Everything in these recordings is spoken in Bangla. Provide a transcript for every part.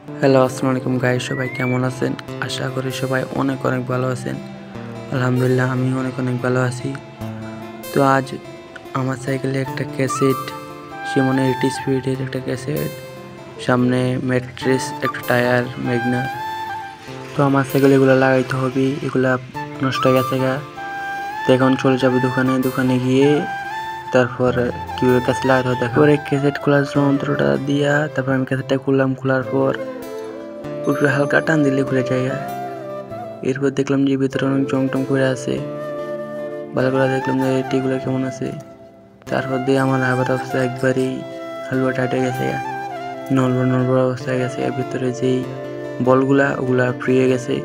হ্যালো, আসসালামু আলাইকুম গাইস, সবাই কেমন আছেন? আশা করি সবাই অনেক অনেক ভালো আছেন। আলহামদুলিল্লাহ আমি অনেক অনেক ভালো আছি। তো আজ আমার সাইকেলে একটা ক্যাসেট, সিমনে 80 স্পিডের একটা ক্যাসেট, সামনে ম্যাট্রেস, একটা টায়ার ম্যাগনা। তো আমার সাইকেলে এগুলো লাগাইতে হবে, এগুলা নষ্ট হয়ে গেছে গা। তো এখন চলে যাবে দোকানে গিয়ে তারপর কীভাবে ক্যাসেট লাগাতে হবে দেখো। পরে ক্যাসেট খোলার যন্ত্রটা দিয়া তারপর আমি ক্যাসেটটা খোলার পর উপরে হালকা টান দিলে খুলে যায়। এরপর দেখলাম যে ভিতরে অনেক জং টং করে আছে, ভালো করে দেখলাম যে টিগুলো কেমন আছে। তারপর দিয়ে আমার আবার অবস্থা একবারেই হালুয়া টাইট হয়ে গেছে, নড়বড় অবস্থা হয়ে গেছে। ভিতরে যেই বলগুলা ওগুলা ফ্রি হয়ে গেছে,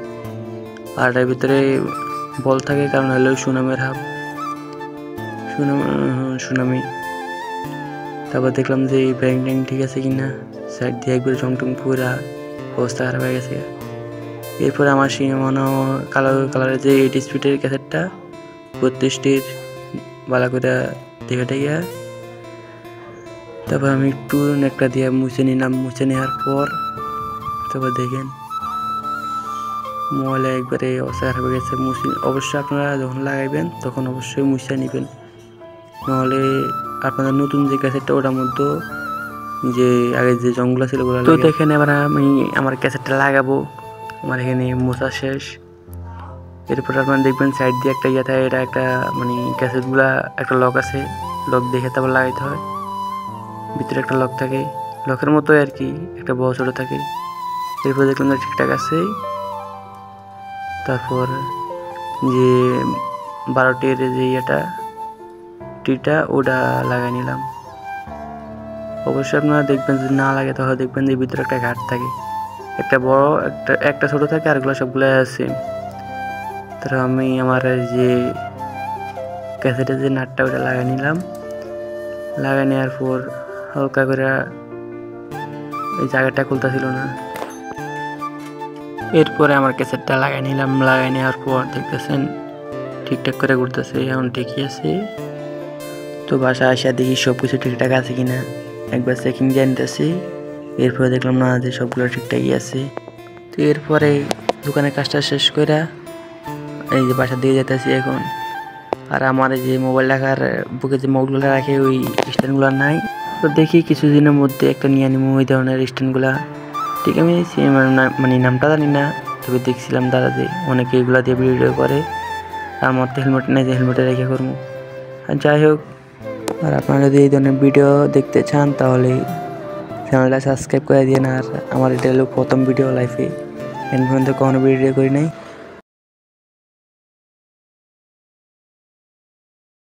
আর এর ভিতরে বল থাকে কারণ হলো সুনামি। তারপর দেখলাম যে ব্যাং ট্যাং ঠিক আছে কিনা, সাইড দিয়ে একবার জং টং পুরা অবস্থা খারাপ হয়ে গেছে। এরপরে আমার মনে কালারের যে 80 স্পিডের ক্যাসেটটা 32টির ভালো করে দেখে গিয়া তারপর আমি একটু নেকটা দিয়ে মুছে নিলাম। মুছে নেওয়ার পর তারপর দেখেন মোবাইলে একবারে অবস্থা খারাপ হয়ে গেছে। অবশ্যই আপনারা যখন লাগাইবেন তখন অবশ্যই মুছে নেবেন, নাহলে আপনাদের নতুন যে ক্যাসেটটা ওটার মধ্যে যে আগে যে জংগুলো ছিল ওগুলো। তো দেখেন এবার আমি আমার ক্যাসেটটা লাগাবো, আমার এখানে মোছা শেষ। এরপর আপনারা দেখবেন সাইড দিয়ে একটা ইয়ে থাকে, এটা একটা মানে ক্যাসেটগুলা একটা লক আছে, লক দেখে তারপর লাগাইতে হয়। ভিতরে একটা লক থাকে, লকের মতোই আর কি, একটা বড় ছোট থাকে। এরপর দেখলাম যে ঠিকঠাক আছে। তারপর যে 12টির যে ইয়েটা টিটা ওটা লাগাই নিলাম। অবশ্যই আপনারা দেখবেন যদি না লাগে তাহলে দেখবেন যে ভিতরে একটা ঘাট থাকে, একটা বড় একটা ছোট থাকে, আরগুলো সবগুলো আছে। তারপর আমি আমার যে ক্যাসেটের যে নাটটা ওটা লাগাই নিলাম। লাগাই নেওয়ার পর হালকা করে এই জায়গাটা খুলতেছিল না। এরপরে আমার ক্যাসেটটা লাগাই নিলাম। লাগাই নেওয়ার পর দেখতেছেন ঠিকঠাক করে ঘুরতেছে, এখন ঠিকই আছে। তো বাসায় আসা দেখি সব কিছু ঠিকঠাক আছে কিনা একবার চেকিং দিয়ে নিতেছি। এরপরে দেখলাম না যে সবগুলো ঠিকঠাকই আছে। তো এরপরে দোকানের কাজটা শেষ করে এই যে বাসার দিকে যেতেছি এখন। আর আমার এই যে মোবাইল রাখার বুকে যে মোবাইলগুলো রাখে ওই স্ট্যান্ডগুলো নাই। তো দেখি কিছুদিনের মধ্যে একটা নিয়ে আনিব ওই ধরনের স্ট্যান্ডগুলা। ঠিক আমি মানে নামটা জানি না, তবে দেখছিলাম দাদা যে অনেকে এগুলো দিয়ে ভিডিও করে। আর আমার তো হেলমেট নেই যে হেলমেটে রেখে করবো। আর যাই হোক, আর আপনারা যদি এই ধরনের ভিডিও দেখতে চান তাহলে চ্যানেলটা সাবস্ক্রাইব করে দিন। আর আমার এটা হলো প্রথম ভিডিও লাইফে, এর মধ্যে কোনো ভিডিও করি নাই।